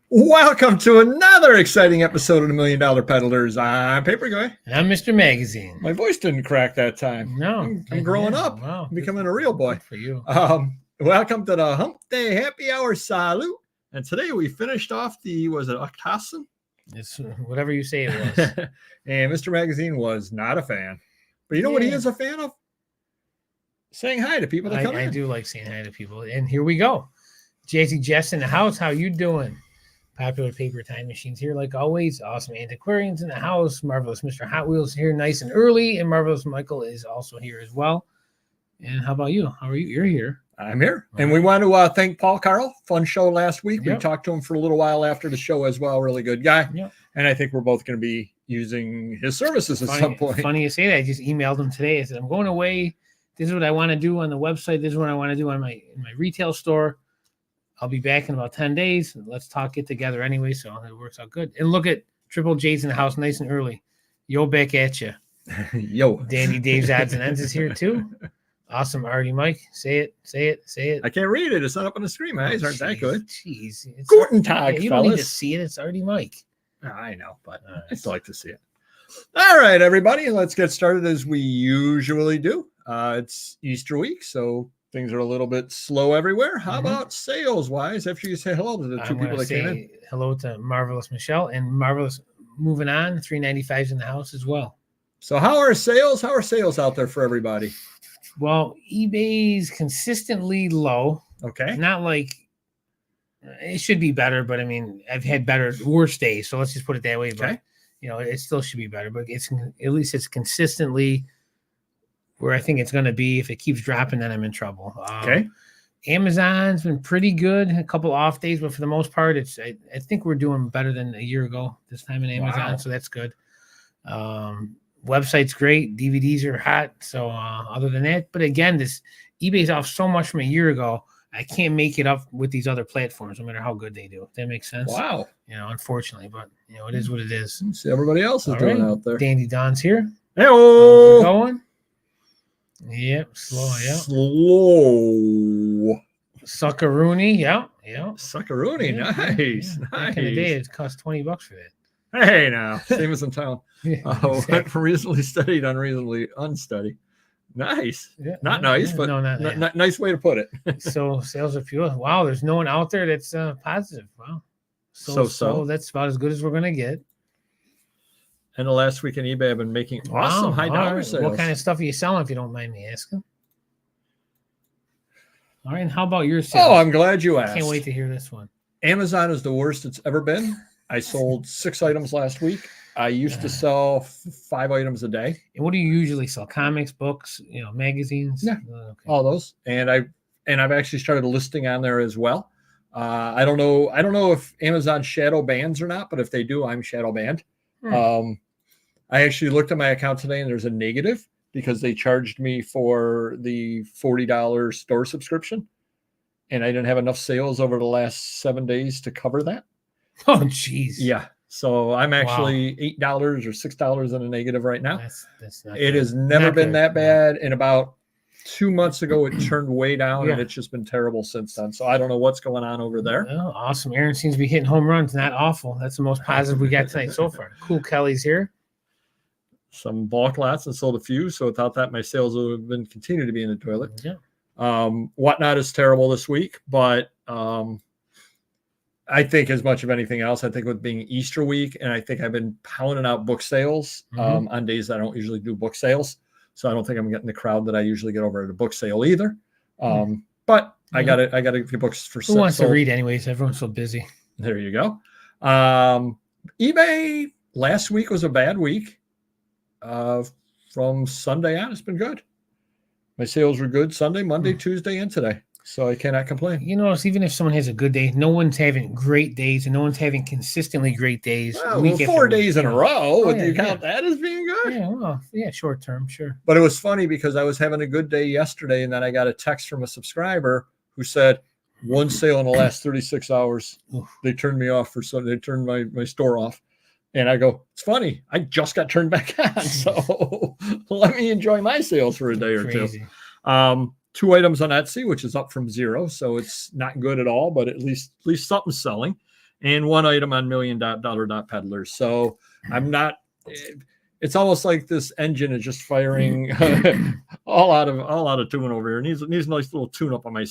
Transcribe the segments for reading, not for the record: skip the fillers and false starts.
Welcome to another exciting episode of the $1 Million Peddlers. I'm Paper Guy. And I'm Mr. Magazine. My voice didn't crack that time. No. I'm growing up. Wow. I'm becoming a real boy. Good for you. Welcome to the Hump Day Happy Hour Salute. And today we finished off was it Octason? It's whatever you say it was. And Mr. Magazine was not a fan. But you know what he is a fan of? Saying hi to people that come in. I do like saying hi to people. And here we go. JC Jess in the house. How you doing? Popular Paper Time Machines here, like always. Awesome Antiquarians in the house. Marvelous Mr. Hot Wheels here nice and early. And Marvelous Michael is also here as well. And how about you? How are you? You're here. I'm here. And we want to thank Paul Carl. Fun show last week. We talked to him for a little while after the show as well. Really good guy. And I think we're both going to be using his services at some point. Funny you say that. I just emailed him today. I said, I'm going away. This is what I want to do on the website. This is what I want to do in my retail store. I'll be back in about 10 days. Let's talk it together anyway, so it works out good. And look at Triple J's in the house nice and early. Yo, back at you. Yo. Dandy Dave's Odds and Ends is here too. Awesome, Artie Mike. Say it. I can't read it. It's not up on the screen. My eyes aren't that good. Jeez. Guten Tag, you don't need to see it. It's Artie Mike. I know, but I still like to see it. All right, everybody. Let's get started as we usually do. It's Easter week, so things are a little bit slow everywhere. How about sales-wise? After you say hello to the two people that came in. Hello to Marvelous Michelle and Marvelous moving on. 395's in the house as well. So how are sales? How are sales out there for everybody? Well, eBay's consistently low. Okay. Not like it should be better, but I mean, I've had worse days. So let's just put it that way. Okay. But it still should be better. But at least it's consistently where I think it's going to be. If it keeps dropping, then I'm in trouble. Okay. Amazon's been pretty good. A couple off days, but for the most part, I think we're doing better than a year ago this time in Amazon. Wow. So that's good. Website's great. DVDs are hot. So other than that, but again, this eBay's off so much from a year ago. I can't make it up with these other platforms, no matter how good they do. If that makes sense. Wow. Unfortunately, but it is what it is. Let's see everybody else is doing out there. Dandy Don's here. Hey-o. Going. Yep, slow. Suckaroony, yeah. Suckaroony, nice. Back in the day, it cost $20 for that. Hey, now, same as in town. Went from reasonably studied, unreasonably unstudied. Nice. Not nice, but not nice way to put it. So sales are few. Wow, there's no one out there that's positive. Wow. So that's about as good as we're going to get. And the last week in eBay, I've been making awesome high dollar sales. What kind of stuff are you selling, if you don't mind me asking? All right, and how about your sales? Oh, I'm glad you asked. I can't wait to hear this one. Amazon is the worst it's ever been. I sold 6 items last week. I used to sell 5 items a day. And what do you usually sell? Comics, books, magazines? Yeah, all those. And I've actually started listing on there as well. I don't know if Amazon shadow bans or not, but if they do, I'm shadow banned. I actually looked at my account today and there's a negative because they charged me for the $40 store subscription. And I didn't have enough sales over the last 7 days to cover that. Oh, geez. Yeah. So I'm actually $8 or $6 in a negative right now. That's not it good. has never been that bad. And about 2 months ago, it turned way down and it's just been terrible since then. So I don't know what's going on over there. Oh, awesome. Aaron seems to be hitting home runs. Not awful. That's the most positive we got tonight so far. Cool Kelly's here. Some bulk lots and sold a few. So without that, my sales would have been continue to be in the toilet. Yeah. Whatnot is terrible this week, but I think as much of anything else, I think with being Easter week, and I think I've been pounding out book sales on days that I don't usually do book sales. So I don't think I'm getting the crowd that I usually get over at a book sale either. But I got a few books for who wants to read anyways? Everyone's so busy. There you go. eBay last week was a bad week. From Sunday on, it's been good. My sales were good Sunday, Monday, Tuesday, and today. So I cannot complain. Even if someone has a good day, no one's having great days and no one's having consistently great days. Well, 4 days in a row. Do you count that as being good? Yeah, well, short term, sure. But it was funny because I was having a good day yesterday, and then I got a text from a subscriber who said, one sale in the last 36 hours. They turned me off they turned my store off. And I go, it's funny. I just got turned back on. So let me enjoy my sales for a day or two. 2 items on Etsy, which is up from 0. So it's not good at all, but at least something's selling. and one item on $1 Million Peddlers. So I'm not. It's almost like this engine is just firing all out of tune over here. It needs a nice little tune up on my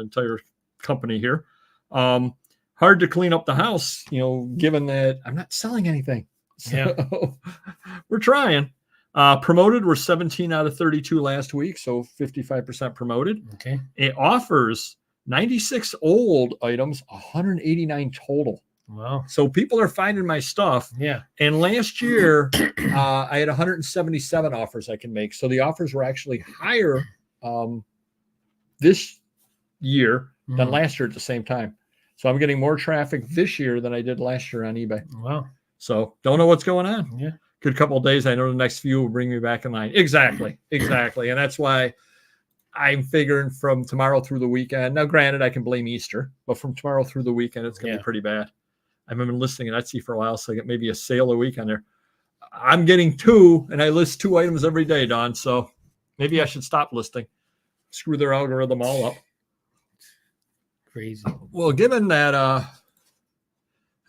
entire company here. Hard to clean up the house, given that I'm not selling anything. So we're trying. Promoted, we're 17 out of 32 last week, so 55% promoted. Okay. It offers 96 old items, 189 total. Wow. So people are finding my stuff. Yeah. And last year, I had 177 offers I can make. So the offers were actually higher this year than last year at the same time. So I'm getting more traffic this year than I did last year on eBay. Wow. So don't know what's going on. Yeah. Good couple of days. I know the next few will bring me back in line. Exactly. And that's why I'm figuring from tomorrow through the weekend. Now, granted, I can blame Easter, but from tomorrow through the weekend, it's going to be pretty bad. I've been listing at Etsy for a while, so I get maybe a sale a week on there. I'm getting 2, and I list 2 items every day, Don. So maybe I should stop listing. Screw their algorithm all up. Crazy. Well, given that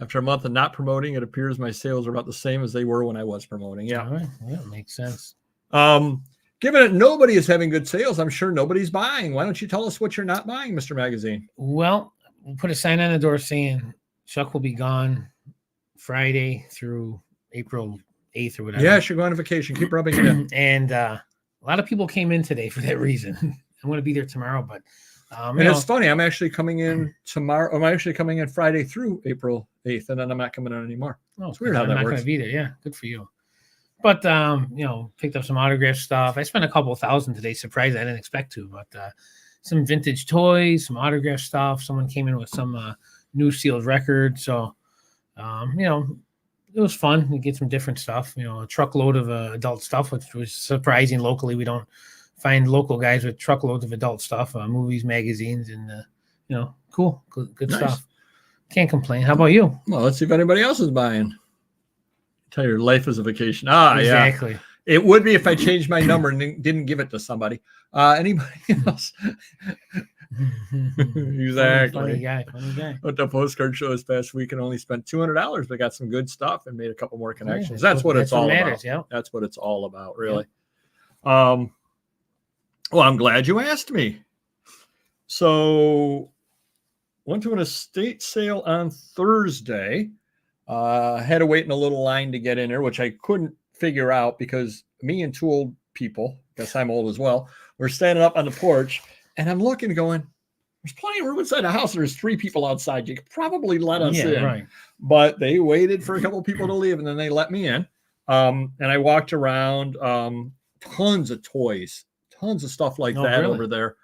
after a month of not promoting, it appears my sales are about the same as they were when I was promoting. Yeah. All right. Yeah, makes sense. Given that nobody is having good sales, I'm sure nobody's buying. Why don't you tell us what you're not buying, Mr. Magazine? Well, we'll put a sign on the door saying Chuck will be gone Friday through April 8th or whatever. Yeah, she'll go on vacation. Keep rubbing it in. And a lot of people came in today for that reason. I'm going to be there tomorrow, but and it's funny. I'm actually coming in tomorrow. I'm actually coming in Friday through April 8th, and then I'm not coming in anymore. Oh, it's weird how that works. I'm not going to be there. Yeah, good for you. But picked up some autograph stuff. I spent a couple $1,000 today. Surprised I didn't expect to, but some vintage toys, some autograph stuff. Someone came in with some new sealed record. So, it was fun. We get some different stuff. A truckload of adult stuff, which was surprising. Locally, we don't find local guys with truckloads of adult stuff, movies, magazines, and cool, good nice stuff. Can't complain. How about you? Well, let's see if anybody else is buying. Tell your life is a vacation. Exactly. Yeah. It would be if I changed my number and didn't give it to somebody. Anybody else? Exactly. Funny guy. Went to a postcard show this past week and only spent $200, but got some good stuff and made a couple more connections. That's what it's all about. Yeah. That's what it's all about, really. Yeah. Well, I'm glad you asked me. So, went to an estate sale on Thursday. Had to wait in a little line to get in there, which I couldn't figure out because me and 2 old people, guess I'm old as well, were standing up on the porch, and I'm looking going, there's plenty of room inside the house. There's 3 people outside. You could probably let us in. Right. But they waited for a couple of people to leave, and then they let me in. And I walked around, tons of toys, tons of stuff like that over there.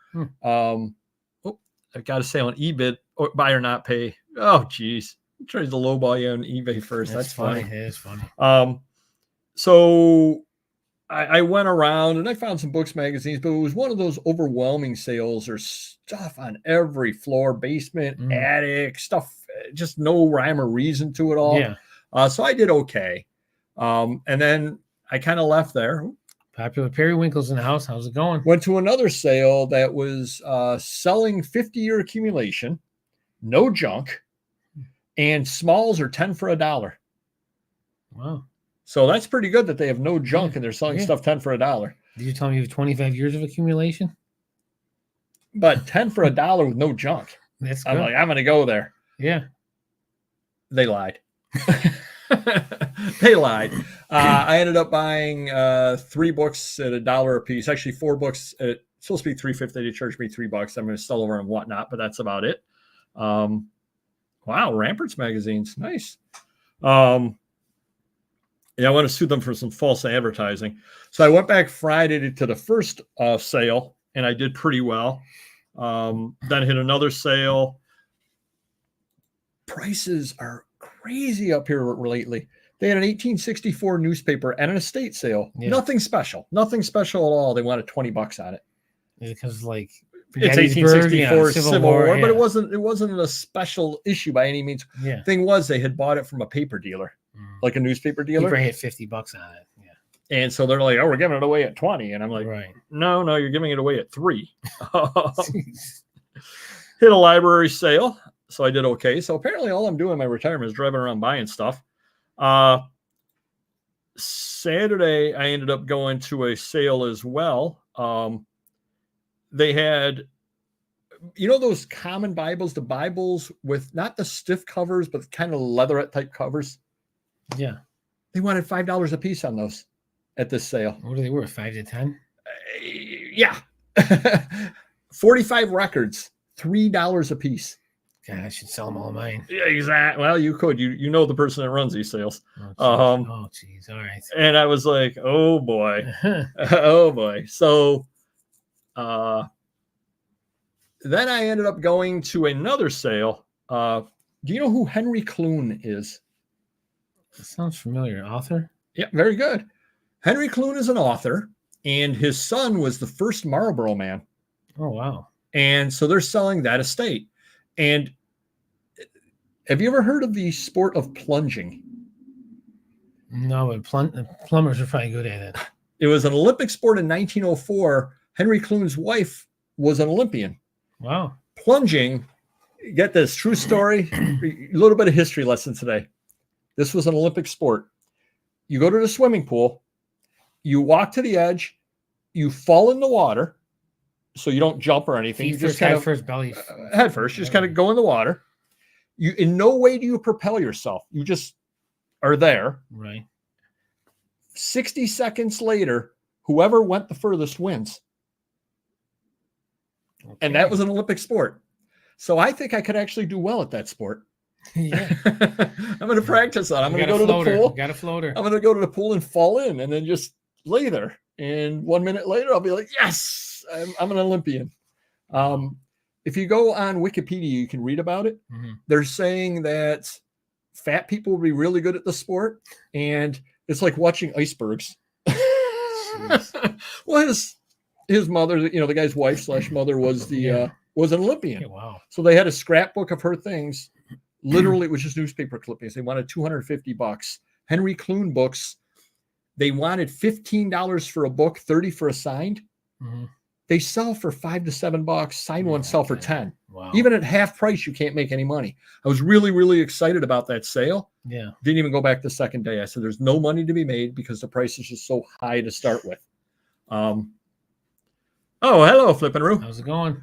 I've got a sale on eBay, or buy or not pay. Oh, geez. Tries to lowball you on eBay first. That's funny. It is funny. So I went around and I found some books, magazines, but it was one of those overwhelming sales. There's stuff on every floor, basement, attic, stuff, just no rhyme or reason to it all. Yeah. So I did okay. And then I kind of left there. Popular periwinkles in the house. How's it going? Went to another sale that was selling 50-year accumulation, no junk, and smalls are 10 for $1. Wow. So that's pretty good that they have no junk and they're selling stuff 10 for $1. Did you tell me you have 25 years of accumulation? But 10 for $1 with no junk. That's good. I'm like, I'm going to go there. Yeah. They lied. They lied. I ended up buying 3 books at $1 a piece. Actually, 4 books. It's supposed to be $3.50. They charged me $3. I'm going to sell over and whatnot, but that's about it. Wow, Ramparts magazines, nice. Yeah, I want to sue them for some false advertising. So I went back Friday to the first sale, and I did pretty well. Then hit another sale. Prices are crazy up here lately. They had an 1864 newspaper and an estate sale. Yeah. Nothing special at all. They wanted $20 on it. Because like it's 1864 Civil War, but it wasn't a special issue by any means. Yeah. Thing was, they had bought it from a paper dealer, like a newspaper dealer. He hit $50 on it. Yeah. And so they're like, "Oh, we're giving it away at 20," and I'm like, "No, you're giving it away at 3." Hit a library sale. So I did okay. So apparently all I'm doing in my retirement is driving around buying stuff. Saturday, I ended up going to a sale as well. They had, those common Bibles, the Bibles with not the stiff covers, but kind of leatherette type covers. Yeah. They wanted $5 a piece on those at this sale. What are they worth? 5 to 10? Yeah. 45 records, $3 a piece. God, I should sell them all mine. Yeah, exactly. Well, you could. You know the person that runs these sales. Oh, geez. All right. And I was like, oh boy. Oh boy. So then I ended up going to another sale. Do you know who Henry Clune is? That sounds familiar. Author? Yeah, very good. Henry Clune is an author, and his son was the first Marlboro man. Oh, wow. And so they're selling that estate. And have you ever heard of the sport of plunging? No, but plumbers are probably good at it. It was an Olympic sport in 1904. Henry Clune's wife was an Olympian. Wow. Plunging, get this, true story, a little bit of history lesson today. This was an Olympic sport. You go to the swimming pool, you walk to the edge, you fall in the water, so you don't jump or anything. Feet You just first, kind head of first, belly. head first. You just kind of go in the water. You in no way do you propel yourself. You just are there. Right. 60 seconds later, whoever went the furthest wins. Okay. And that was an Olympic sport. So I think I could actually do well at that sport. Yeah. I'm going to practice that. I'm going to go to the pool. Got a floater. I'm going to go to the pool and fall in and then just lay there. And 1 minute later, I'll be like, yes, I'm an Olympian. If you go on Wikipedia, you can read about it. Mm-hmm. They're saying that fat people will be really good at the sport. And it's like watching icebergs. Well, his mother, the guy's wife / mother was was an Olympian. Yeah, wow. So they had a scrapbook of her things. Literally, it was just newspaper clippings. They wanted $250. Henry Clune books, they wanted $15 for a book, $30 for a signed. Mm-hmm. They sell for $5 to $7. Signed ones sell for $10. Wow. Even at half price, you can't make any money. I was really, really excited about that sale. Yeah. Didn't even go back the second day. I said, there's no money to be made because the price is just so high to start with. Oh, hello, Flippenroo. How's it going?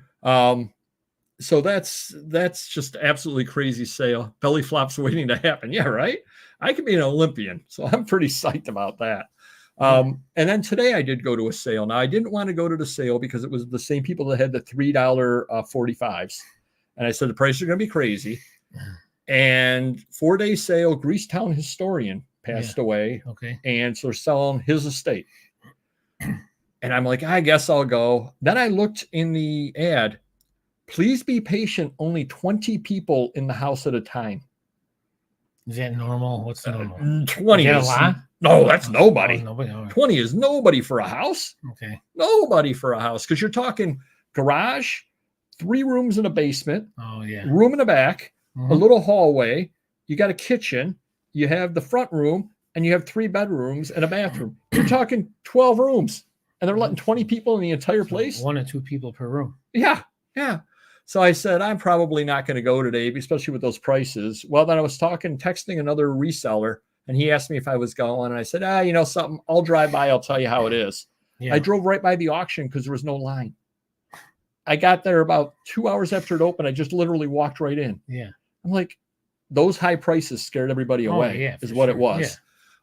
So that's just absolutely crazy sale. Belly flops waiting to happen. Yeah, right. I could be an Olympian, so I'm pretty psyched about that. And then today I did go to a sale. Now I didn't want to go to the sale because it was the same people that had the $3 45s, and I said the prices are going to be crazy. And 4-day sale, Greasetown historian passed away. Okay. And so they're selling his estate. And I'm like, I guess I'll go. Then I looked in the ad. Please be patient. Only 20 people in the house at a time. Is that normal? What's the normal? 20 is that a lot? No, that's nobody. Nobody. All right. 20 is nobody for a house. Okay. Nobody for a house. Because you're talking garage, 3 rooms in a basement, Oh, yeah. room in the back, Mhm. a little hallway. You got a kitchen. You have the front room, and you have 3 bedrooms and a bathroom. You're talking 12 rooms, and they're letting 20 people in the entire place. 1 or 2 people per room. Yeah. So I said, I'm probably not going to go today, especially with those prices. Well, then I was texting another reseller, and he asked me if I was going. And I said, something, I'll drive by. I'll tell you how it is. Yeah. I drove right by the auction because there was no line. I got there about 2 hours after it opened. I just literally walked right in. Yeah. I'm like, those high prices scared everybody away, is what it was.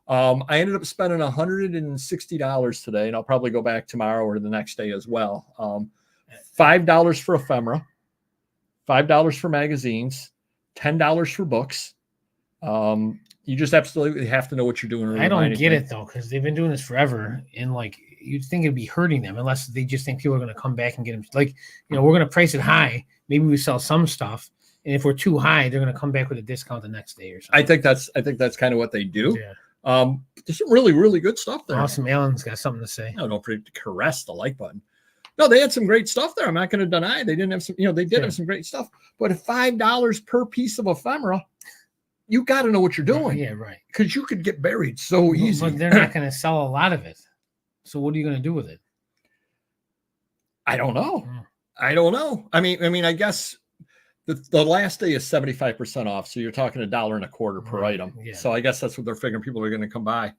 Yeah. I ended up spending $160 today, and I'll probably go back tomorrow or the next day as well. $5 for ephemera, $5 for magazines, $10 for books. You just absolutely have to know what you're doing. I don't get it though, because they've been doing this forever, and like you'd think it'd be hurting them unless they just think people are going to come back and get them. Like, we're going to price it high. Maybe we sell some stuff, and if we're too high, they're going to come back with a discount the next day or something. I think that's kind of what they do. Yeah. There's some really, really good stuff there. Awesome. Alan's got something to say. No, don't forget to caress the like button. No, they had some great stuff there. I'm not going to deny they didn't have some, they did have some great stuff. But at $5 per piece of ephemera, you got to know what you're doing. Yeah, right. Because you could get buried so easy. But they're not going to sell a lot of it. So what are you going to do with it? I don't know. I mean, I guess the last day is 75% off. So you're talking $1.25 per Right, item. yeah. So I guess that's what they're figuring people are going to come by.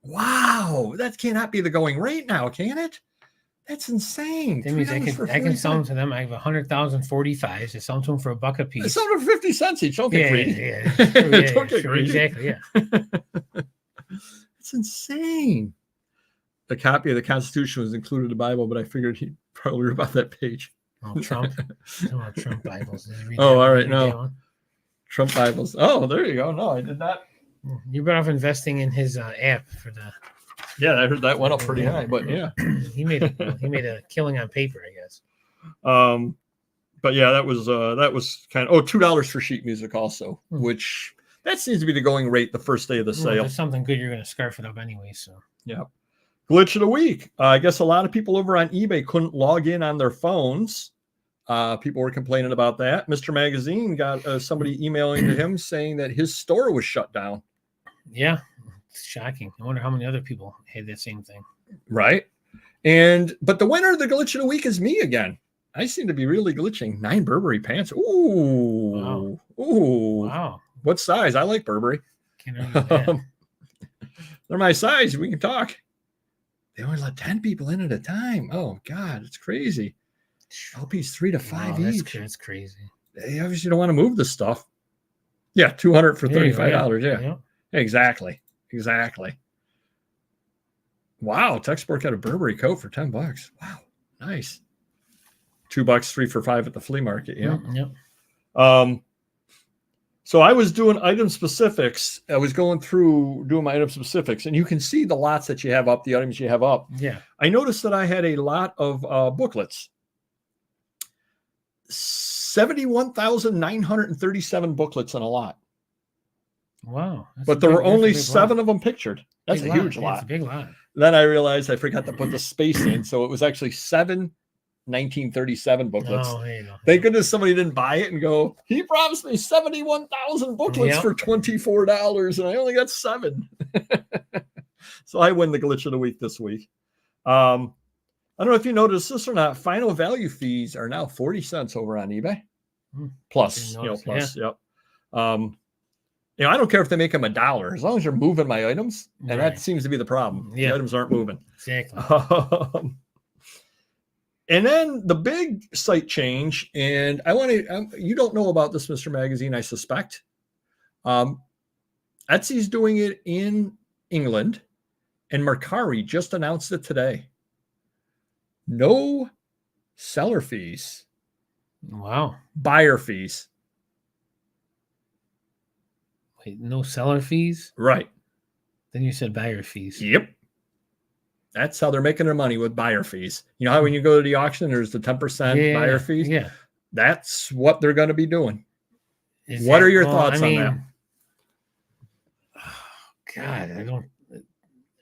Wow. That cannot be the going rate now, can it? That's insane. That means I $3 for can 40 sell them cents. to them. I have 100,000 45s. I sell them to them for $1 a piece. It's under 50 cents each. Don't get greedy. Yeah, true, Don't get greedy. exactly. Yeah. It's insane. The copy of the Constitution was included in the Bible, but I figured he'd probably read about that page. Oh, Trump. Trump Bibles. Oh, all right. No. Trump Bibles. Oh, there you go. No, I did not. You're better off investing in his app for the. Yeah, I heard that went up pretty high, but yeah. he made a killing on paper, I guess. But yeah, that was kind of $2 for sheet music also, which that seems to be the going rate the first day of the sale. There's something good, you're going to scarf it up anyway. So yeah. Glitch of the week. I guess a lot of people over on eBay couldn't log in on their phones. People were complaining about that. Mr. Magazine got somebody emailing to him saying that his store was shut down. Yeah, it's shocking. I wonder how many other people had that same thing. Right. But the winner of the glitch of the week is me again. I seem to be really glitching. 9 Burberry pants. Ooh. Wow. Ooh. Wow. What size? I like Burberry. Can't argue with that. They're my size. We can talk. They only let 10 people in at a time. Oh, God. It's crazy. LP's 3 to 5 each. That's crazy. They obviously don't want to move the stuff. Yeah, $200 for $35. Yeah. Exactly. Wow. Textbook got a Burberry coat for $10. Wow. Nice. $2, 3 for $5 at the flea market. Yeah. Yep. So I was doing item specifics. I was going through doing my item specifics, and you can see the lots that you have up, the items you have up. Yeah. I noticed that I had a lot of booklets. 71,937 booklets in a lot. Wow. But there were only 7 of them pictured. That's a huge lot. It's a big lot. Then I realized I forgot to put the space in. So it was actually 7 1937 booklets. Oh, there you go. Thank goodness somebody didn't buy it and go, he promised me 71,000 booklets for $24 and I only got 7. So I win the glitch of the week this week. I don't know if you noticed this or not. Final value fees are now 40 cents over on eBay. Plus. Yep. I don't care if they make them $1 as long as you're moving my items. And that seems to be the problem. Yeah. The items aren't moving. Exactly. And then the big site change, and I want to, you don't know about this, Mr. Magazine, I suspect. Etsy's doing it in England, and Mercari just announced it today. No seller fees. Wow. Buyer fees. Wait, no seller fees? Right. Then you said buyer fees. Yep. That's how they're making their money, with buyer fees. You know how when you go to the auction, there's the 10% buyer fees? Yeah. That's what they're going to be doing. What are your thoughts on that? Oh, God,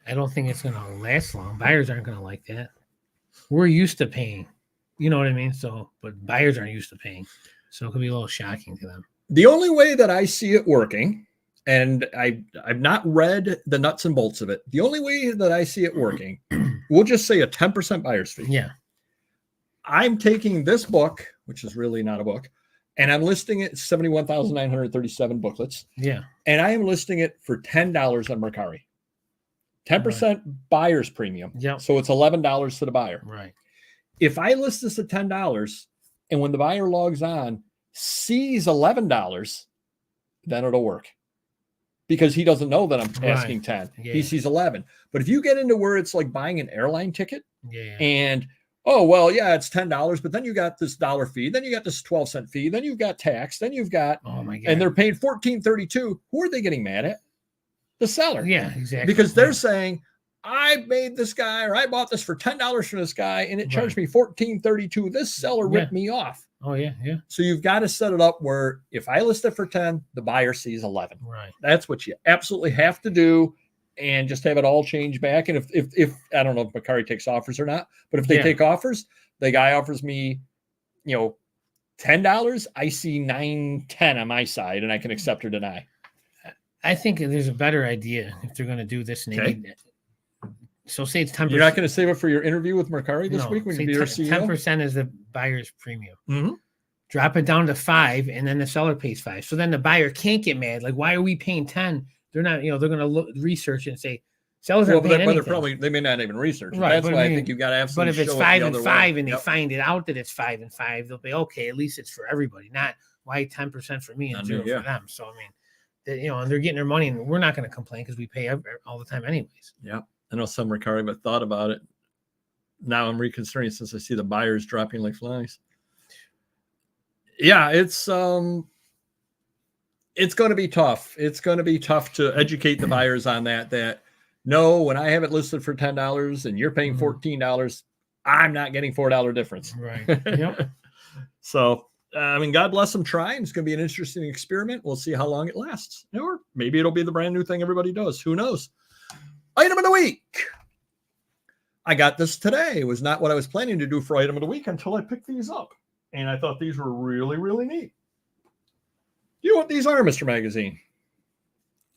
I don't think it's going to last long. Buyers aren't going to like that. We're used to paying. You know what I mean? But buyers aren't used to paying. So it could be a little shocking to them. The only way that I see it working, and I've not read the nuts and bolts of it. The only way that I see it working, we'll just say a 10% buyer's fee. Yeah. I'm taking this book, which is really not a book, and I'm listing it 71,937 booklets. Yeah. And I am listing it for $10 on Mercari. 10% buyer's premium. Yeah. So it's $11 to the buyer. Right. If I list this at $10 and when the buyer logs on, sees $11, then it'll work. Because he doesn't know that I'm asking 10. Yeah. He sees 11. But if you get into where it's like buying an airline ticket and, oh, well, yeah, it's $10, but then you got this dollar fee. Then you got this 12-cent fee. Then you've got tax. Then you've got, oh my God, and they're paying $14.32. Who are they getting mad at? The seller. Yeah, exactly. Because they're saying, I made this guy, or I bought this for $10 from this guy and it charged me $14.32. This seller ripped me off. Oh, yeah, yeah. So you've got to set it up where if I list it for 10, the buyer sees 11. Right. That's what you absolutely have to do, and just have it all change back. And if I don't know if Mercari takes offers or not, but if they take offers, the guy offers me, $10, I see 9-10 on my side, and I can accept or deny. I think there's a better idea if they're going to do this. So say it's 10%. You're not going to save it for your interview with Mercari this week when you be your CEO? 10% is the buyer's premium. Mm-hmm. drop it down to 5, and then the seller pays 5. So then the buyer can't get mad. Like, why are we paying 10? They're not, they're going to look research it and say, sellers aren't paying anything. They may not even research it. Right, That's why I think you got to have. But if it's 5 and 5 and they find it out that it's 5 and 5, they'll be okay. At least it's for everybody, not why 10% for me and 0 for them. So I mean, and they're getting their money, and we're not going to complain because we pay all the time anyways. Yeah, I know some Mercari, but thought about it. Now I'm reconsidering since I see the buyers dropping like flies. Yeah, it's going to be tough. It's going to be tough to educate the buyers on that no, when I have it listed for $10 and you're paying $14, I'm not getting $4 difference. Right. Yep. So, I mean, God bless them trying. It's going to be an interesting experiment. We'll see how long it lasts. Or maybe it'll be the brand new thing everybody does. Who knows? Item of the week. I got this today. It was not what I was planning to do for item of the week until I picked these up. And I thought these were really, really neat. Do you know what these are, Mr. Magazine?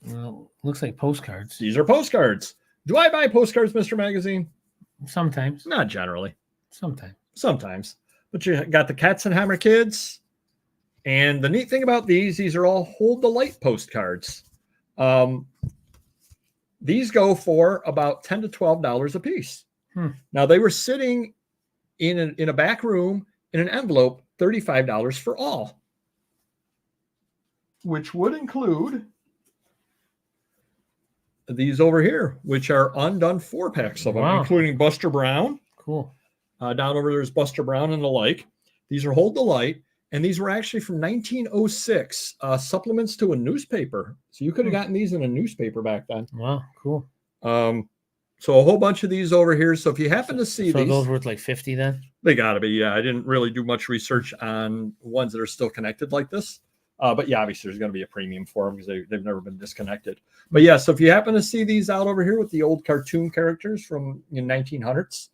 Well, looks like postcards. These are postcards. Do I buy postcards, Mr. Magazine? Sometimes. Not generally. Sometimes. But you got the Katzenheimer kids. And the neat thing about these are all hold the light postcards. These go for about $10 to $12 a piece. Now, they were sitting in a back room in an envelope, $35 for all. Which would include these over here, which are undone 4-packs of them, including Buster Brown. Cool. Down over there's Buster Brown and the like. These are Hold the Light, and these were actually from 1906, supplements to a newspaper. So you could have gotten these in a newspaper back then. Wow, cool. So a whole bunch of these over here. So if you happen to see these, those worth like 50 then? They got to be. Yeah, I didn't really do much research on ones that are still connected like this. But yeah, obviously there's going to be a premium for them because they've never been disconnected. But yeah, so if you happen to see these out over here with the old cartoon characters from the 1900s,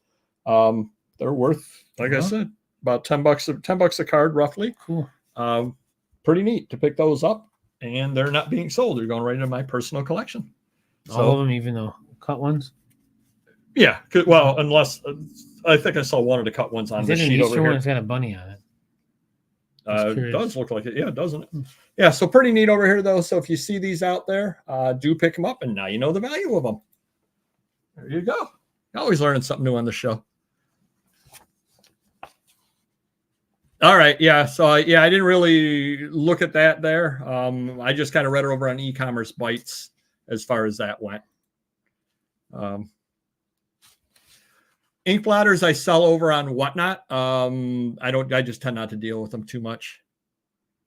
they're worth, like I said, about $10 a card roughly. Cool. Pretty neat to pick those up, and they're not being sold. They're going right into my personal collection. All of them, even though cut ones. Yeah, well, unless I think I saw one of the cut ones on the sheet over here. It's got a bunny on it. It does look like it. Yeah, doesn't it? Yeah, so pretty neat over here, though. So if you see these out there, do pick them up, and now you know the value of them. There you go. Always learning something new on the show. All right, yeah. So I didn't really look at that there. I just kind of read it over on e-commerce bites as far as that went. Ink blotters I sell over on Whatnot. I just tend not to deal with them too much.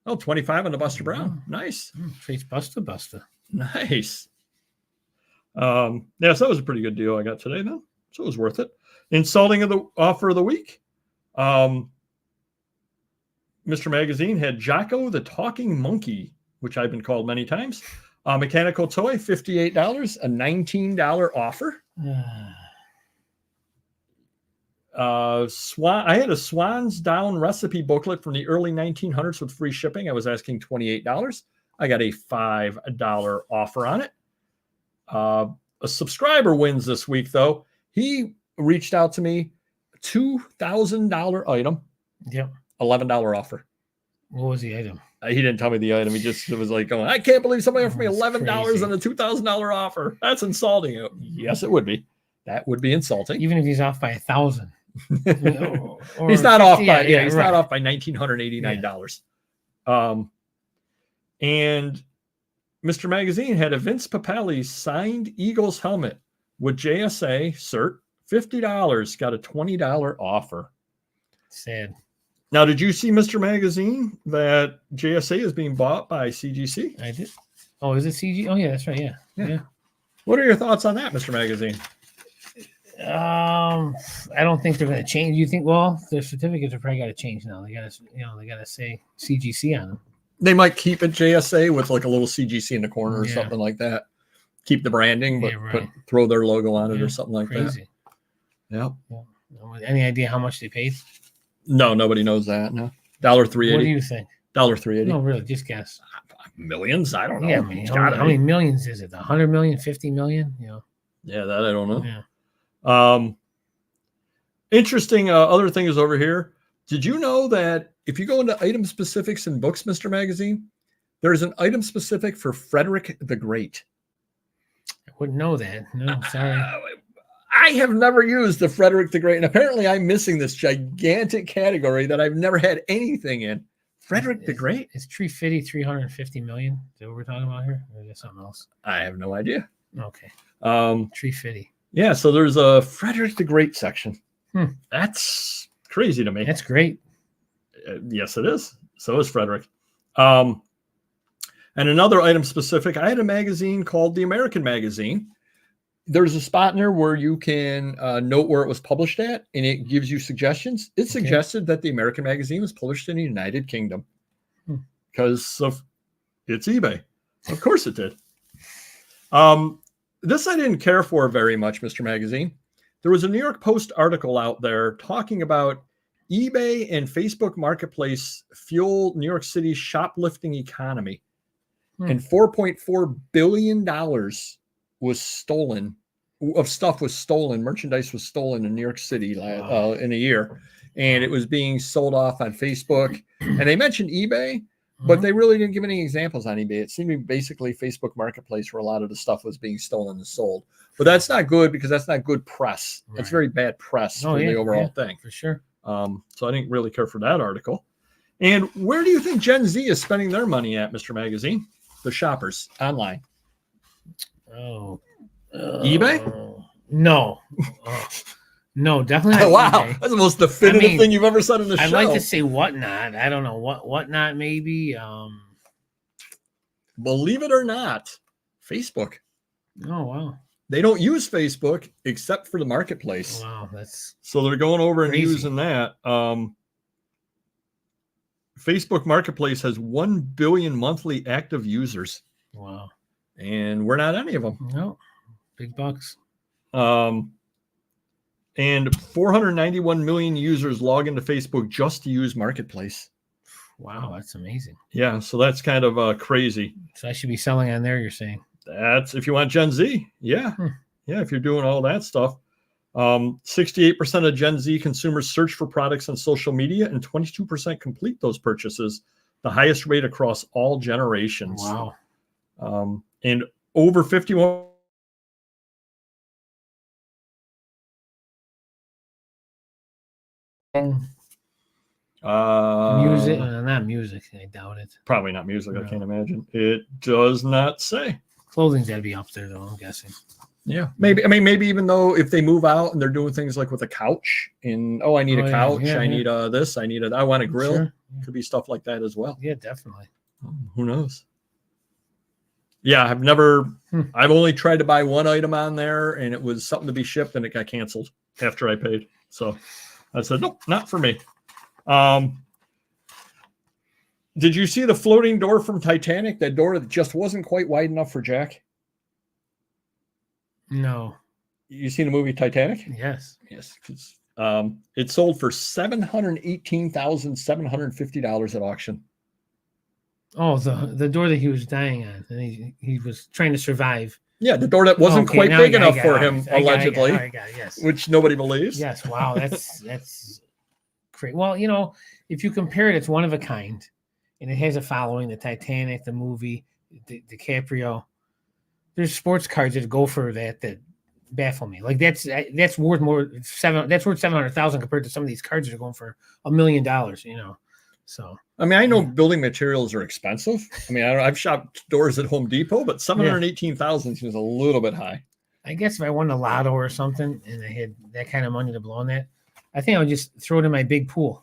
Oh, 25 on the Buster Brown. Nice. Face Buster. Nice. So that was a pretty good deal I got today, though. So it was worth it. Insulting of the offer of the week. Mr. Magazine had Jocko the Talking Monkey, which I've been called many times. Mechanical toy, $58, a $19 offer. I had a Swan's Down recipe booklet from the early 1900s with free shipping. I was asking $28. I got a $5 offer on it. A subscriber wins this week, though. He reached out to me, $2,000 item. Yep. $11 offer. What was the item? He didn't tell me the item. He just was like, going, I can't believe somebody offered me $11 on a $2,000 offer. That's insulting. Yes, it would be. That would be insulting. Even if he's off by $1,000. He's not off by not off by $1,989. And Mr. Magazine had a Vince Papale signed Eagles helmet with JSA cert, $50. Got a $20 offer. Sad. Now, did you see, Mr. Magazine, that JSA is being bought by CGC? I did. Oh, is it CG? Oh, yeah, that's right. Yeah. What are your thoughts on that, Mr. Magazine? I don't think they're going to change. You think? Well, their certificates are probably got to change now. They got to say CGC on them. They might keep it JSA with like a little CGC in the corner or something like that. Keep the branding, but throw their logo on it or something like that. Yeah. Any idea how much they paid? No, nobody knows that. No. $3.80. What do you think? $3.80. No, really, just guess. Millions? I don't know. Yeah, how many millions is it? 100 million, 50 million? Yeah, that I don't know. Yeah. Interesting. Other thing is over here. Did you know that if you go into item specifics in books, Mr. Magazine, there's an item specific for Frederick the Great. I wouldn't know that. No, sorry. I have never used the Frederick the Great, and apparently I'm missing this gigantic category that I've never had anything in. Frederick the Great? Is Tree Fitty 350 million? Is that what we're talking about here? Or is that something else? I have no idea. Okay. Tree Fitty. Yeah, so there's a Frederick the Great section. That's crazy to me. That's great. Yes, it is. So is Frederick. And another item specific, I had a magazine called the American Magazine. There's a spot in there where you can note where it was published at, and it gives you suggestions. It suggested that the American Magazine was published in the United Kingdom because of its eBay. Of course it did. This I didn't care for very much, Mr. Magazine. There was a New York Post article out there talking about eBay and Facebook Marketplace fuel New York City's shoplifting economy. And $4.4 billion was stolen, merchandise was stolen in New York City in a year. And it was being sold off on Facebook. And they mentioned eBay, but they really didn't give any examples on eBay. It seemed to be basically Facebook Marketplace where a lot of the stuff was being stolen and sold. But that's not good because that's not good press. Right. That's very bad press for the overall thing. For sure. So I didn't really care for that article. And where do you think Gen Z is spending their money at, Mr. Magazine? The shoppers online. eBay? No. No, definitely not. Wow, eBay. That's the most definitive thing you've ever said in the show. I'd like to say Whatnot. I don't know. Whatnot maybe. Believe it or not, Facebook. Oh, wow. They don't use Facebook except for the marketplace. Wow, that's so they're going over crazy. And using that. Facebook Marketplace has 1 billion monthly active users. Wow. And we're not any of them. No. Big bucks. And 491 million users log into Facebook just to use Marketplace. Wow, that's amazing. Yeah, so that's kind of crazy. So I should be selling on there, you're saying? That's if you want Gen Z. Yeah. Yeah, if you're doing all that stuff. 68% of Gen Z consumers search for products on social media and 22% complete those purchases, the highest rate across all generations. Wow. And over 51. Music, not music. I doubt it. Probably not music. No. I can't imagine. It does not say. Clothing's got to be up there, though. I'm guessing. Yeah, maybe. I mean, maybe even though if they move out and they're doing things like with a couch, and I need a couch. Yeah, I need this. I need I want a grill. Sure. Could be stuff like that as well. Yeah, definitely. Who knows? Yeah, I've never. I've only tried to buy one item on there, and it was something to be shipped, and it got canceled after I paid. So I said, nope, not for me. Did you see the floating door from Titanic? That door that just wasn't quite wide enough for Jack? No. You seen the movie Titanic? Yes. Yes. It sold for $718,750 at auction. Oh, the door that he was dying on, and he was trying to survive. Yeah, the door that wasn't quite big enough for him, allegedly, yes. Which nobody believes. Yes, wow, that's great. Well, if you compare it, it's one of a kind, and it has a following. The Titanic, the movie, DiCaprio. There's sports cards that go for that baffle me. Like that's worth worth $700,000 compared to some of these cards that are going for $1 million. So I mean, I know building materials are expensive. I mean, I've shopped doors at Home Depot, but $718,000 seems a little bit high. I guess if I won the lotto or something and I had that kind of money to blow on that, I think I would just throw it in my big pool.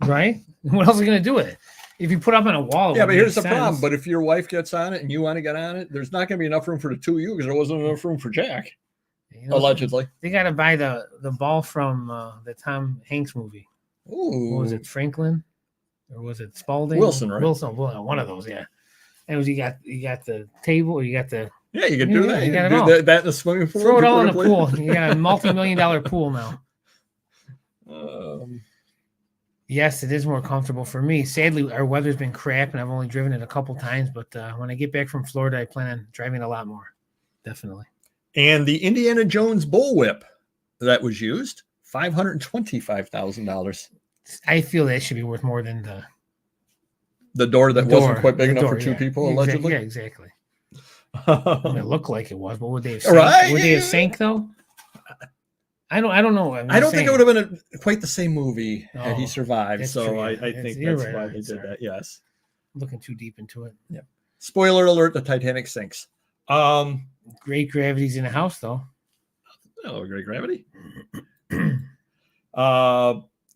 Right? What else are you going to do with it? If you put it up on a wall, yeah, but here's the problem. But if your wife gets on it and you want to get on it, there's not going to be enough room for the two of you because there wasn't enough room for Jack. Allegedly, they got to buy the ball from the Tom Hanks movie. Ooh. What was it, Franklin, or was it Spalding? Wilson, right? Wilson, one of those, yeah. And you got the table, or you got the you can do that. You got do that in the swimming pool. Throw it all in the pool. You got a multi-million-dollar pool now. Yes, it is more comfortable for me. Sadly, our weather's been crap, and I've only driven it a couple times. But when I get back from Florida, I plan on driving a lot more. Definitely. And the Indiana Jones bullwhip that was used, $525,000. I feel that should be worth more than The door that wasn't quite big the enough door, for two yeah. people, Exactly, allegedly. yeah, exactly. It looked like it was, but would they have sank? Right. Would they have sank though? I don't know. I don't think it would have been quite the same movie had he Oh, survived. that's So true, I yeah. think You're that's right, why all they right, did sorry. that. Yes. Looking too deep into it. Yeah. Spoiler alert: the Titanic sinks. Great gravity's in the house, though. Oh, great gravity.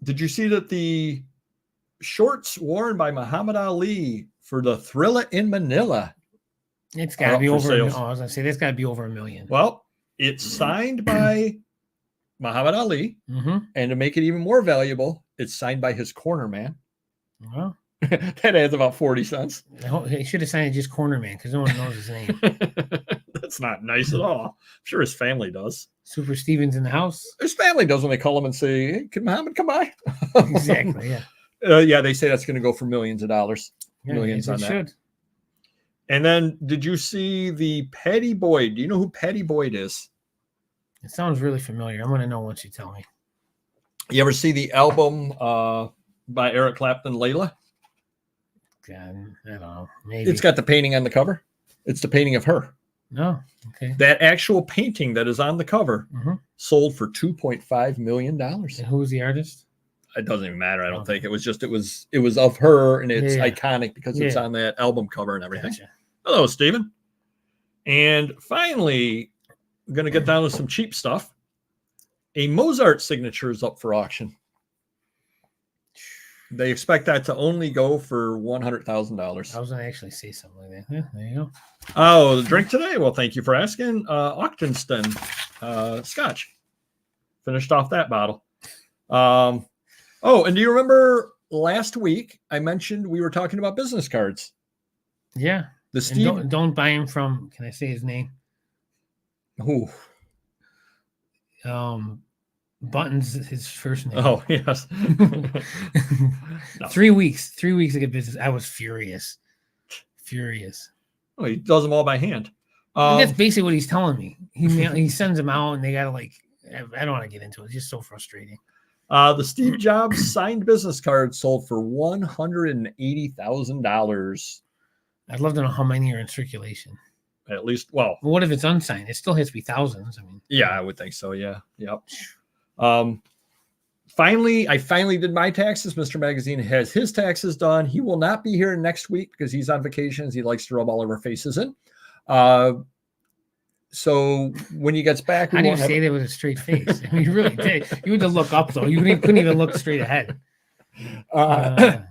Did you see that the shorts worn by Muhammad Ali for the Thrilla in Manila? It's got to be over. Sales. I was gonna say that's got to be over $1 million. Well, it's signed by Muhammad Ali, Mm-hmm. and to make it even more valuable, it's signed by his corner man. Well, that adds about 40 cents. he should have signed it just corner man because no one knows his name. That's not nice at all. I'm sure his family does. Super Stevens in the house. His family does when they call him and say, "Hey, can Muhammad come by?" Exactly. Yeah. Yeah, they say that's going to go for millions of dollars. Yeah, Millions on it that. should. And then, did you see the Patty Boyd? Do you know who Patty Boyd is? It sounds really familiar. I'm going to know once you tell me. You ever see the album by Eric Clapton, Layla? God, I don't know. Maybe. It's got the painting on the cover. It's the painting of her. No. Okay. That actual painting that is on the cover sold for $2.5 million. And who's the artist? It doesn't even matter. I don't think it was just, it was of her, and it's iconic because it's on that album cover and everything. Gotcha. Hello, Stephen. And finally, I'm going to get down to some cheap stuff. A Mozart signature is up for auction. They expect that to only go for $100,000. I was going to actually say something like that. Yeah, there you go. Oh, the drink today? Well, thank you for asking. Octonston Scotch. Finished off that bottle. Oh, and do you remember last week I mentioned we were talking about business cards? Yeah. The Steve. Don't buy him from, can I say his name? Who? Buttons, his first name. Oh, yes. No. 3 weeks to get business. I was furious. Oh, he does them all by hand. That's basically what he's telling me. He sends them out and they got to I don't want to get into it. It's just so frustrating. The Steve Jobs signed business card sold for $180,000. I'd love to know how many are in circulation. At least, well, what if it's unsigned? It still has to be thousands. I mean, yeah, I would think so. Yeah. Yep. I finally did my taxes. Mr. Magazine has his taxes done. He will not be here next week because he's on vacations. He likes to rub all of our faces in. So when he gets back, how do you say that with a straight face? I mean, you really did. You had to look up though. You couldn't even look straight ahead.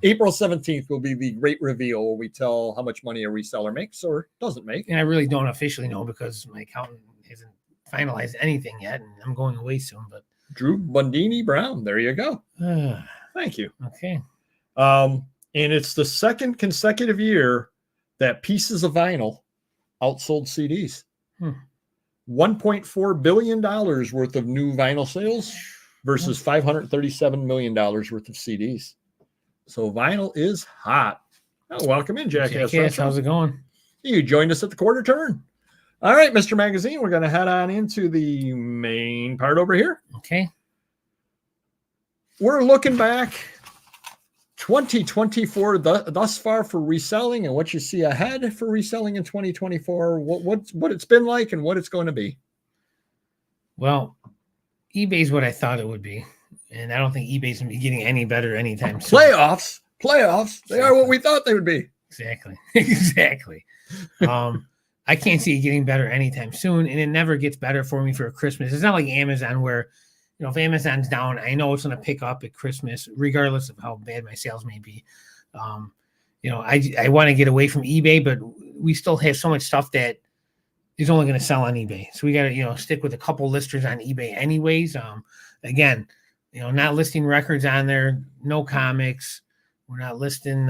April 17th will be the great reveal where we tell how much money a reseller makes or doesn't make. And I really don't officially know because my accountant hasn't finalized anything yet, and I'm going away soon. But Drew Bundini Brown, there you go. Thank you. Okay. And it's the second consecutive year that pieces of vinyl outsold CDs. $1.4 billion worth of new vinyl sales versus $537 million worth of CDs. So vinyl is hot. Oh, welcome in, Jackass. How's it going? You joined us at the quarter turn. All right, Mr. Magazine, we're going to head on into the main part over here. Okay. We're looking back 2024 thus far for reselling and what you see ahead for reselling in 2024, what it's been like and what it's going to be. Well, eBay's what I thought it would be, and I don't think eBay's going to be getting any better anytime soon. Playoffs, they are what we thought they would be. Exactly. I can't see it getting better anytime soon, and it never gets better for me for Christmas. It's not like Amazon where, if Amazon's down, I know it's going to pick up at Christmas, regardless of how bad my sales may be. I want to get away from eBay, but we still have so much stuff that is only going to sell on eBay. So we got to, stick with a couple listers on eBay anyways. Again, not listing records on there, no comics. We're not listing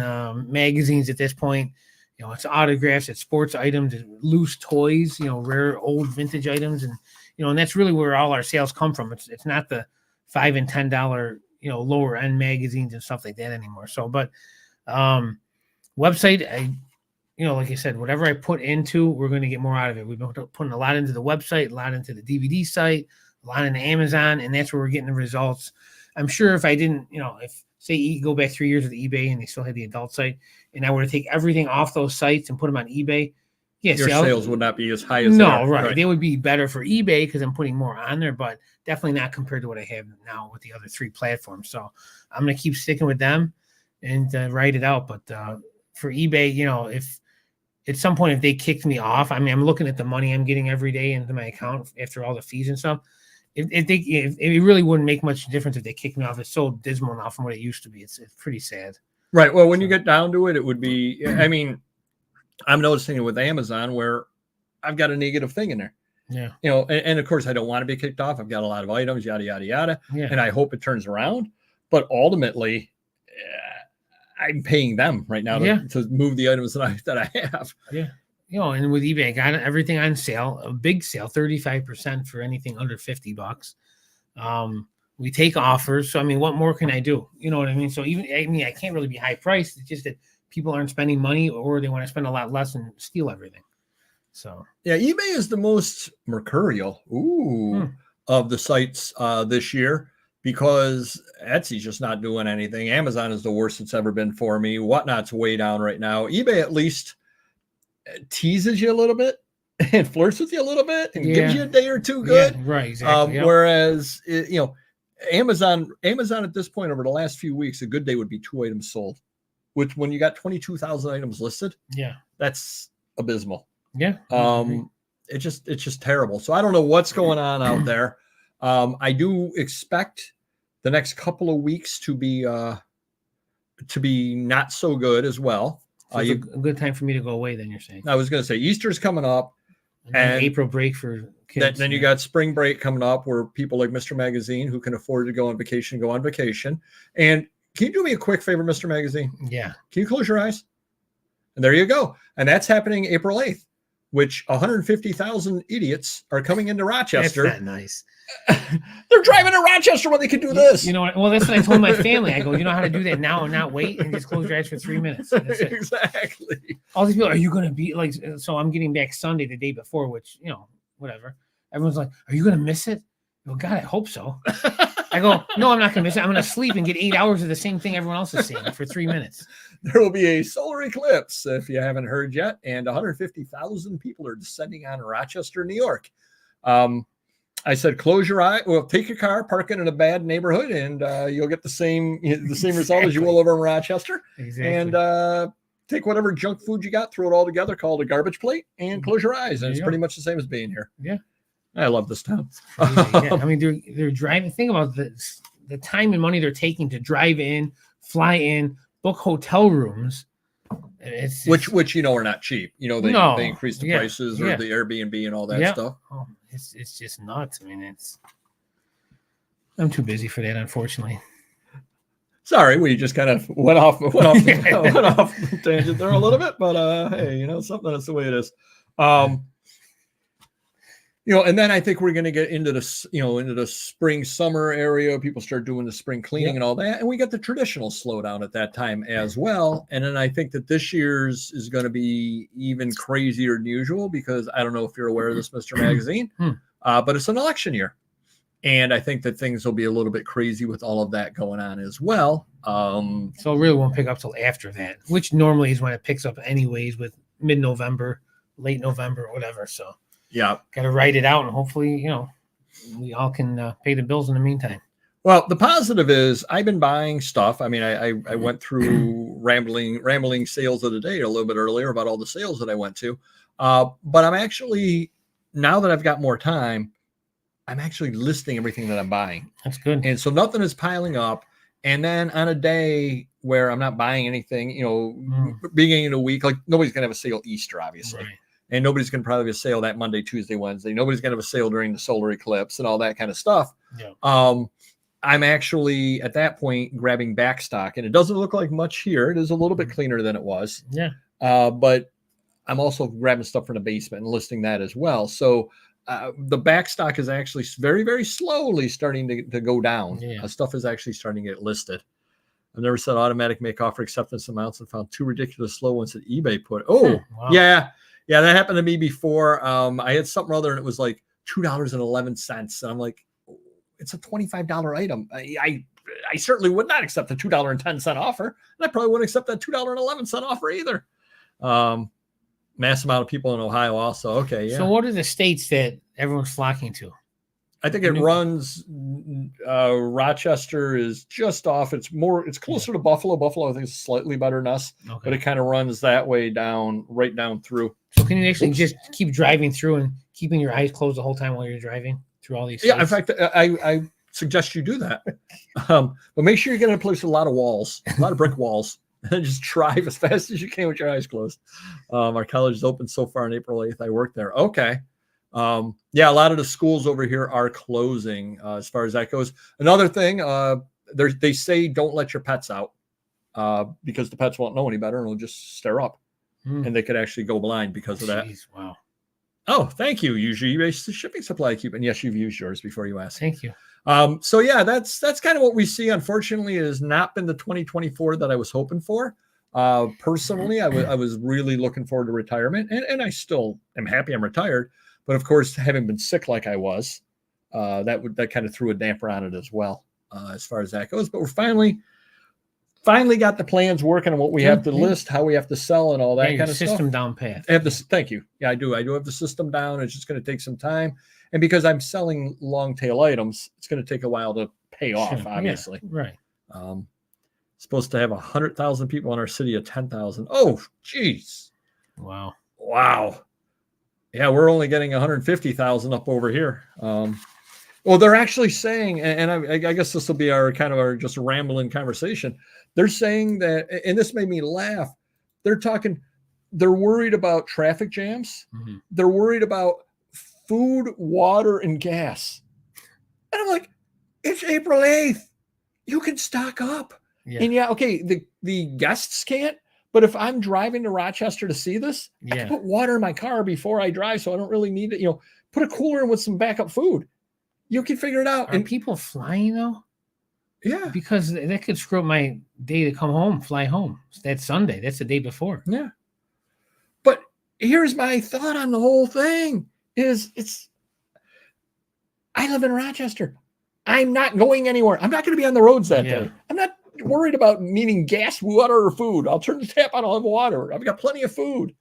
magazines at this point. It's autographs, it's sports items, it's loose toys, rare old vintage items. And that's really where all our sales come from. It's not the $5 and $10, lower end magazines and stuff like that anymore. So, but website, like I said, whatever I put into, we're going to get more out of it. We've been putting a lot into the website, a lot into the DVD site, a lot into Amazon, and that's where we're getting the results. I'm sure if I didn't, if say you go back 3 years with eBay and they still had the adult site, and I were to take everything off those sites and put them on eBay, yeah, Your sales would not be as high as no, right. They would be better for eBay because I'm putting more on there, but definitely not compared to what I have now with the other 3 platforms. So I'm going to keep sticking with them and write it out. But for eBay, if at some point, if they kicked me off, I mean, I'm looking at the money I'm getting every day into my account after all the fees and stuff. It really wouldn't make much difference if they kicked me off. It's so dismal now from what it used to be. It's pretty sad. Right. Well, when you get down to it, it would be, I mean, I'm noticing it with Amazon where I've got a negative thing in there. Yeah. And of course I don't want to be kicked off. I've got a lot of items, yada, yada, yada. Yeah. And I hope it turns around. But ultimately, I'm paying them right now to move the items that I have. Yeah. And with eBay, I got everything on sale, a big sale, 35% for anything under $50. We take offers. So, I mean, what more can I do? You know what I mean? So I can't really be high priced. It's just that people aren't spending money or they want to spend a lot less and steal everything. So, yeah, eBay is the most mercurial of the sites this year because Etsy's just not doing anything. Amazon is the worst it's ever been for me. Whatnot's way down right now. eBay at least teases you a little bit and flirts with you a little bit and gives you a day or two good. Yeah, right, exactly. Whereas, Amazon at this point over the last few weeks, a good day would be 2 items sold. Which when you got 22,000 items listed, that's abysmal. Yeah. It's just terrible. So I don't know what's going on out there. I do expect the next couple of weeks to be not so good as well. So it's a good time for me to go away. Then you're saying? I was going to say Easter's coming up, and April break for kids. Then you got spring break coming up, where people like Mr. Magazine who can afford to go on vacation. And can you do me a quick favor, Mr. Magazine? Yeah. Can you close your eyes? And there you go. And that's happening April 8th, which 150,000 idiots are coming into Rochester. That's not nice. They're driving to Rochester when they can do this. You know what? Well, that's what I told my family. I go, you know how to do that now and not wait and just close your eyes for 3 minutes. Exactly. All these people, are you going to be like, so I'm getting back Sunday, the day before, which, whatever. Everyone's like, are you going to miss it? Oh, God, I hope so. I go, no, I'm not going to miss it. I'm going to sleep and get 8 hours of the same thing everyone else is seeing for 3 minutes. There will be a solar eclipse, if you haven't heard yet, and 150,000 people are descending on Rochester, New York. I said, close your eye. Well, take your car, park it in a bad neighborhood, and you'll get the same result as you will over in Rochester. Exactly. And take whatever junk food you got, throw it all together, call it a garbage plate, and close your eyes. And it's pretty much the same as being here. Yeah. I love this town. Yeah. I mean, they're driving. Think about the time and money they're taking to drive in, fly in, book hotel rooms. It's which are not cheap. They increase the prices or the Airbnb and all that stuff. Oh, it's just nuts. I mean, I'm too busy for that, unfortunately. Sorry, we just kind of went off the tangent there a little bit, but hey, something, that's the way it is. And then I think we're going to get into the spring, summer area. People start doing the spring cleaning and all that. And we get the traditional slowdown at that time as well. And then I think that this year's is going to be even crazier than usual because I don't know if you're aware of this, Mr. Magazine, but it's an election year. And I think that things will be a little bit crazy with all of that going on as well. So it really won't pick up till after that, which normally is when it picks up anyways with mid-November, late November, whatever. So. Yeah. Got to write it out and hopefully, we all can pay the bills in the meantime. Well, the positive is I've been buying stuff. I mean, I went through rambling sales of the day a little bit earlier about all the sales that I went to. But I'm actually, now that I've got more time, I'm actually listing everything that I'm buying. That's good. And so nothing is piling up. And then on a day where I'm not buying anything, beginning of the week, like nobody's going to have a sale Easter, obviously. Right. And nobody's going to probably have a sale that Monday, Tuesday, Wednesday. Nobody's going to have a sale during the solar eclipse and all that kind of stuff. Yeah. I'm actually at that point grabbing back stock, and it doesn't look like much here. It is a little bit cleaner than it was. Yeah. But I'm also grabbing stuff from the basement and listing that as well. So the back stock is actually very, very slowly starting to go down. Yeah. Stuff is actually starting to get listed. I've never said automatic make offer acceptance amounts and found 2 ridiculous low ones that eBay put. Oh, wow. Yeah. Yeah, that happened to me before. I had something other and it was like $2.11. And I'm like, it's a $25 item. I certainly would not accept the $2.10 offer. And I probably wouldn't accept that $2.11 offer either. Mass amount of people in Ohio also. Okay, yeah. So what are the states that everyone's flocking to? I think it runs. Rochester is just off. It's closer to Buffalo. Buffalo, I think, is slightly better than us, but it kind of runs that way down, right down through. So can you actually just keep driving through and keeping your eyes closed the whole time while you're driving through all these states? Yeah, in fact, I suggest you do that. But make sure you get in a place with a lot of walls, a lot of brick walls, and just drive as fast as you can with your eyes closed. Our college is open so far on April 8th. I work there. Okay. Yeah, a lot of the schools over here are closing as far as that goes. Another thing, they say don't let your pets out because the pets won't know any better and will just stare up, and they could actually go blind because of that. Wow. Oh, thank you. Usually you use the shipping supply coupon. Yes, you've used yours before you asked. Thank you. So yeah, that's kind of what we see. Unfortunately, it has not been the 2024 that I was hoping for. Personally, I was really looking forward to retirement, and I still am happy I'm retired. But of course, having been sick like I was, that kind of threw a damper on it as well, as far as that goes. But we're finally got the plans working on what we have to list, how we have to sell, and all that kind of system stuff. down pat. I have this. Thank you. Yeah, I do have the system down. It's just going to take some time, and because I'm selling long tail items, it's going to take a while to pay off. Obviously, right. Supposed to have 100,000 people in our city of 10,000. Oh, geez. Wow. Yeah, we're only getting 150,000 up over here. Well, they're actually saying, and I guess this will be our just rambling conversation. They're saying that, and this made me laugh. They're worried about traffic jams. Mm-hmm. They're worried about food, water, and gas. And I'm like, it's April 8th. You can stock up. Yeah. And yeah, okay, the guests can't. But if I'm driving to Rochester to see this, I can put water in my car before I drive, so I don't really need it. Put a cooler in with some backup food. You can figure it out. Are people flying though? Yeah, because that could screw up my day to fly home. That's Sunday. That's the day before. Yeah. But here's my thought on the whole thing: I live in Rochester. I'm not going anywhere. I'm not going to be on the roads that day. I'm not worried about needing gas, water, or food. I'll turn the tap on. I'll have water. I've got plenty of food.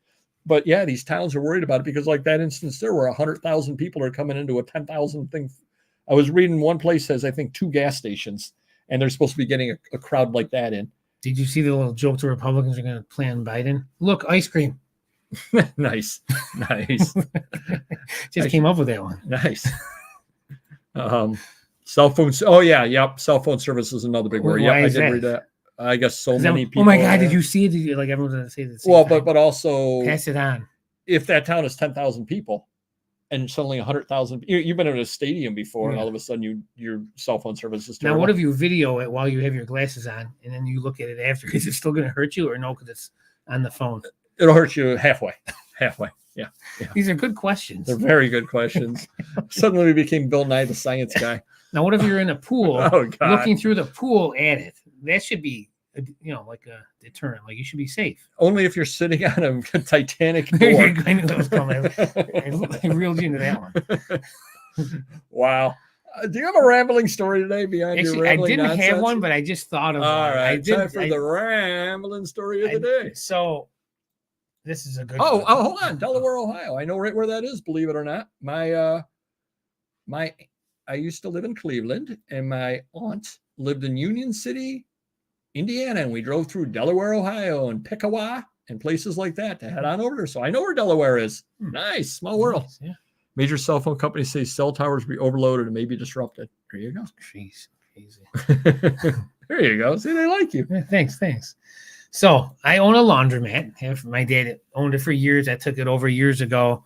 But yeah, these towns are worried about it because, like that instance there, where 100,000 people are coming into a 10,000 thing. I was reading one place has, I think, 2 gas stations, and they're supposed to be getting a crowd like that in. Did you see the little joke the Republicans are going to plan Biden? Look, ice cream. Nice. Just came up with that one. Nice. Cell phones. Oh yeah, yep. Cell phone service is another big word. Yeah, I did read that. I guess many people. Oh my God, did you see it? Did you everyone's gonna say the same time? but also pass it on. If that town is 10,000 people, and suddenly 100,000, you've been in a stadium before, and all of a sudden your cell phone service is terrible. Now, what if you video it while you have your glasses on, and then you look at it after? Is it still gonna hurt you, or no? Because it's on the phone. It'll hurt you halfway. Yeah. These are good questions. They're very good questions. Suddenly we became Bill Nye the Science Guy. Now, what if you're in a pool, looking through the pool at it? That should be, like a deterrent. Like you should be safe. Only if you're sitting on a Titanic board. I knew that was coming. I reeled you into that one. Wow. Do you have a rambling story today beyond your rambling nonsense? I didn't have one, but I just thought of one. All right, time for the rambling story of the day. So this is a good one. Hold on. Delaware, Ohio. I know right where that is, believe it or not. I used to live in Cleveland, and my aunt lived in Union City, Indiana, and we drove through Delaware, Ohio, and Piqua, and places like that to head on over there. So I know where Delaware is. Nice, small world. Nice, yeah. Major cell phone companies say cell towers will be overloaded and may be disrupted. There you go. Jeez, crazy. There you go. See, they like you. Yeah, thanks. So I own a laundromat. My dad owned it for years. I took it over years ago.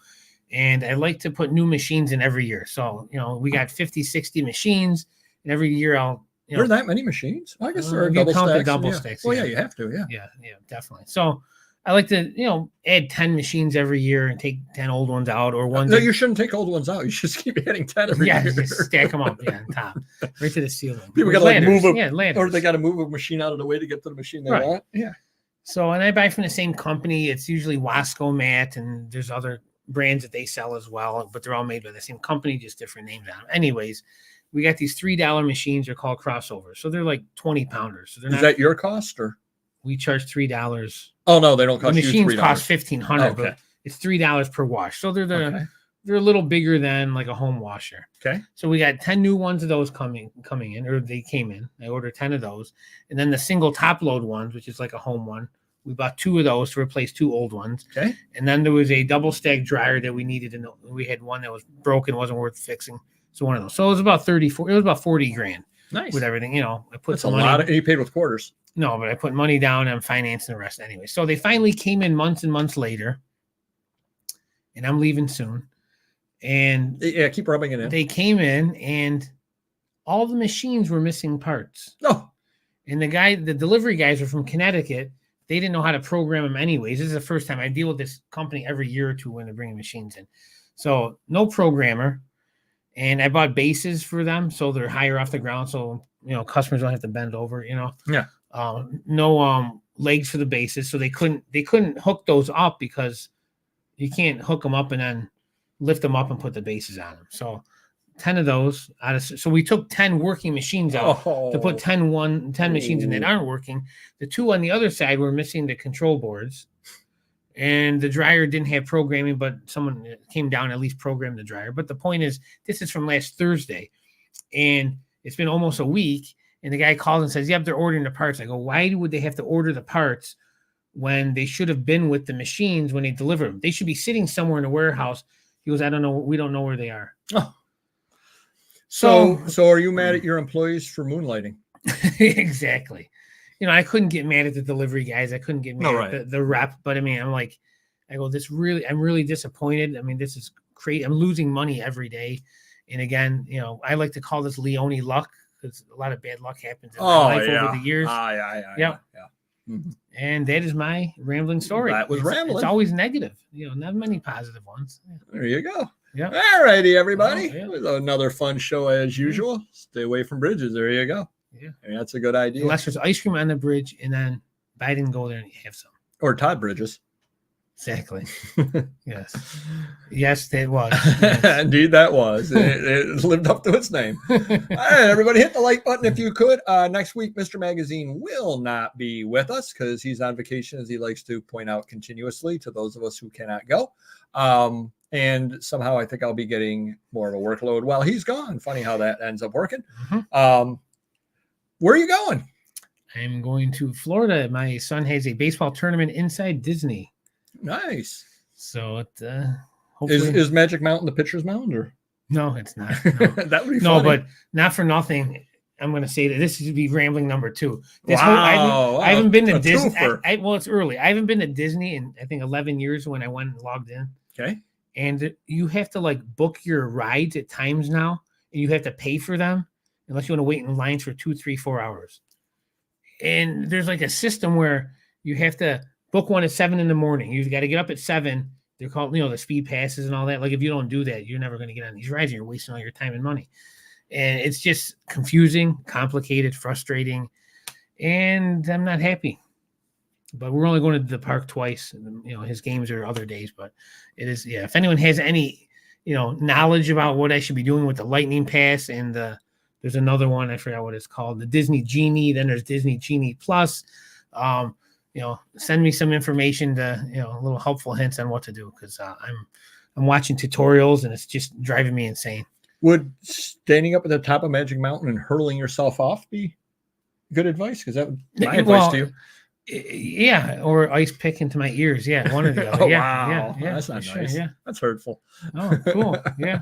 And I like to put new machines in every year. So, we got 50, 60 machines. And every year I'll... There are that many machines? Well, I guess there are double stacks. The double stacks. Well, yeah, you have to, Yeah, definitely. So I like to, add 10 machines every year and take 10 old ones out or ones. No, you shouldn't take old ones out. You should keep adding 10 every year. Just stack them up, on top, right to the ceiling. People got to move ladders. Or they got to move a machine out of the way to get to the machine they want. Yeah. So, and I buy from the same company. It's usually Wasco Mat, and there's other brands that they sell as well, but they're all made by the same company, just different names on them. Anyways, we got these $3 machines. They're called crossovers. So they're like 20 pounders. So they're Is that your cost or? We charge $3. Oh no, they don't cost the you $3. machines cost $1,500, okay. but it's $3 per wash. So they're Okay. they're a little bigger than like a home washer. Okay. So we got 10 new ones of those coming in, or they came in. I ordered 10 of those. And then the single top load ones, which is like a home one. We bought 2 of those to replace 2 old ones. Okay. And then there was a double stack dryer that we needed, and we had one that was broken, wasn't worth fixing. So one of those. So it was about 40 grand. Nice. With everything, I put That's some a money. lot of, you paid with quarters. No, but I put money down and I'm financing the rest anyway. So they finally came in months and months later, and I'm leaving soon. And yeah, keep rubbing it in. They came in, and all the machines were missing parts. No. And the delivery guys are from Connecticut. They didn't know how to program them anyways. This is the first time I deal with this company every year or two when they're bringing machines in. So no programmer. And I bought bases for them, so they're higher off the ground, so customers don't have to bend over. Yeah. No legs for the bases, so they couldn't hook those up because you can't hook them up and then lift them up and put the bases on them. So 10 of those so we took 10 working machines out to put 10 machines in that aren't working. The 2 on the other side were missing the control boards. And the dryer didn't have programming, but someone came down and at least programmed the dryer. But the point is, this is from last Thursday, and it's been almost a week. And the guy calls and says, "Yep, they're ordering the parts." I go, "Why would they have to order the parts when they should have been with the machines when they deliver them? They should be sitting somewhere in a warehouse." He goes, "I don't know. We don't know where they are." Oh. So are you mad at your employees for moonlighting? Exactly. I couldn't get mad at the delivery guys. I couldn't get mad at the rep, but I mean, I'm really disappointed. I mean, this is crazy. I'm losing money every day. And again, I like to call this Leone luck because a lot of bad luck happens in my life over the years. Yeah. Mm-hmm. And that is my rambling story. That was rambling. It's always negative, not many positive ones. Yeah. There you go. Yeah. All righty, everybody. Oh, yeah. It was another fun show as usual. Stay away from bridges. There you go. Yeah. I mean, that's a good idea. Unless there's ice cream on the bridge, and then Biden go there and have some. Or Todd Bridges. Exactly. Yes, that was. Yes. Indeed, that was. It lived up to its name. All right, everybody, hit the like button if you could. Next week, Mr. Magazine will not be with us because he's on vacation, as he likes to point out continuously to those of us who cannot go. And somehow I think I'll be getting more of a workload while he's gone. Funny how that ends up working. Mm-hmm. Where are you going? I'm going to Florida. My son has a baseball tournament inside Disney. Nice. So hopefully is Magic Mountain the pitcher's mound, or no? It's not. No. That would be no, funny. But not for nothing. I'm going to say that this would be rambling number 2. I haven't been to Disney. Well, it's early. I haven't been to Disney in I think 11 years when I went and logged in. Okay. And you have to book your rides at times now, and you have to pay for them unless you want to wait in lines for 2, 3, 4 hours. And there's a system where you have to book one at 7 in the morning. You've got to get up at 7. They're called, the speed passes and all that. If you don't do that, you're never going to get on these rides. And you're wasting all your time and money. And it's just confusing, complicated, frustrating. And I'm not happy. But we're only going to the park twice. His games are other days. But it is, if anyone has any, knowledge about what I should be doing with the Lightning Pass and there's another one, I forgot what it's called, the Disney Genie. Then there's Disney Genie Plus. Send me some information to, little helpful hints on what to do because I'm watching tutorials and it's just driving me insane. Would standing up at the top of Magic Mountain and hurling yourself off be good advice? Because that would be my advice to you. Yeah, or ice pick into my ears. Yeah, one or the other. Wow. Yeah, that's not nice. Yeah, that's hurtful. Oh, cool. Yeah.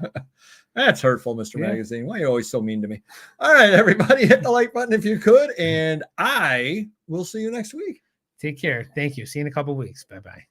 That's hurtful, Mr. Magazine. Why are you always so mean to me? All right, everybody, hit the like button if you could, and I will see you next week. Take care. Thank you. See you in a couple of weeks. Bye-bye.